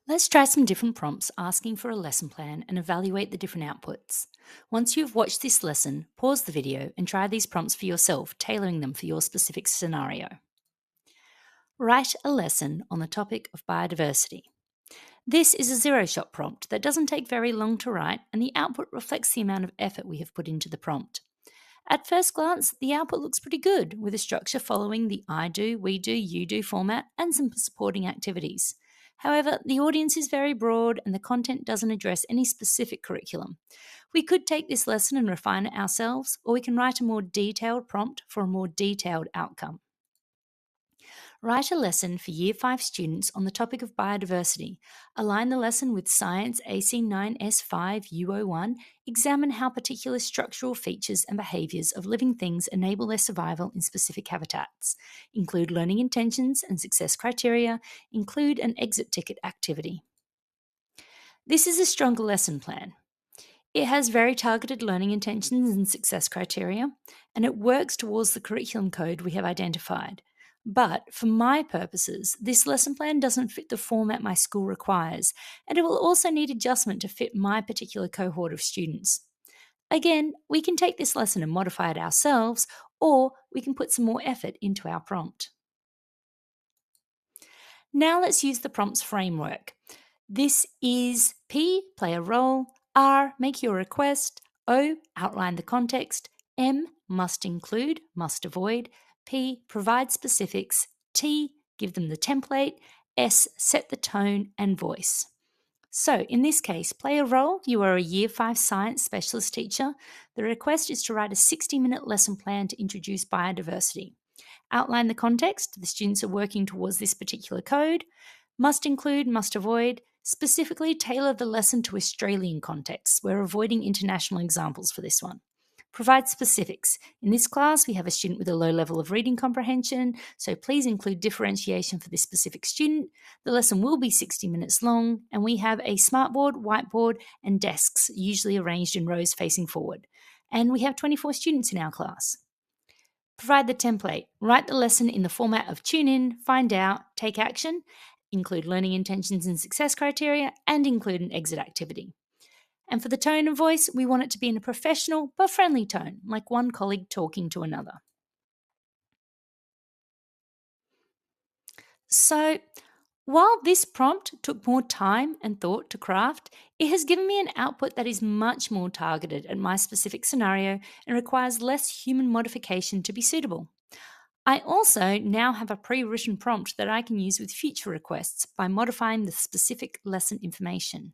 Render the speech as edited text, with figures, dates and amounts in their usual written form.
Let's try some different prompts asking for a lesson plan and evaluate the different outputs. Once you've watched this lesson, pause the video and try these prompts for yourself, tailoring them for your specific scenario. Write a lesson on the topic of biodiversity. This is a zero-shot prompt that doesn't take very long to write, and the output reflects the amount of effort we have put into the prompt. At first glance, the output looks pretty good, with a structure following the I do, we do, you do format and some supporting activities. However, the audience is very broad and the content doesn't address any specific curriculum. We could take this lesson and refine it ourselves, or we can write a more detailed prompt for a more detailed outcome. Write a lesson for Year 5 students on the topic of biodiversity. Align the lesson with Science AC9S5 U01. Examine how particular structural features and behaviours of living things enable their survival in specific habitats. Include learning intentions and success criteria. Include an exit ticket activity. This is a stronger lesson plan. It has very targeted learning intentions and success criteria, and it works towards the curriculum code we have identified. But for my purposes, this lesson plan doesn't fit the format my school requires, and it will also need adjustment to fit my particular cohort of students. Again, we can take this lesson and modify it ourselves, or we can put some more effort into our prompt. Now let's use the prompts framework. This is P, play a role, R, make your request, O, outline the context, M, must include, must avoid, P, provide specifics, T, give them the template, S, set the tone and voice. So in this case, play a role. You are a Year 5 science specialist teacher. The request is to write a 60-minute lesson plan to introduce biodiversity. Outline the context. The students are working towards this particular code. Must include, must avoid. Specifically tailor the lesson to Australian contexts. We're avoiding international examples for this one. Provide specifics. In this class, we have a student with a low level of reading comprehension, so please include differentiation for this specific student. The lesson will be 60 minutes long, and we have a smartboard, whiteboard, and desks, usually arranged in rows facing forward. And we have 24 students in our class. Provide the template. Write the lesson in the format of tune in, find out, take action, include learning intentions and success criteria, and include an exit activity. And for the tone and voice, we want it to be in a professional but friendly tone, like one colleague talking to another. So, while this prompt took more time and thought to craft, it has given me an output that is much more targeted at my specific scenario and requires less human modification to be suitable. I also now have a pre-written prompt that I can use with future requests by modifying the specific lesson information.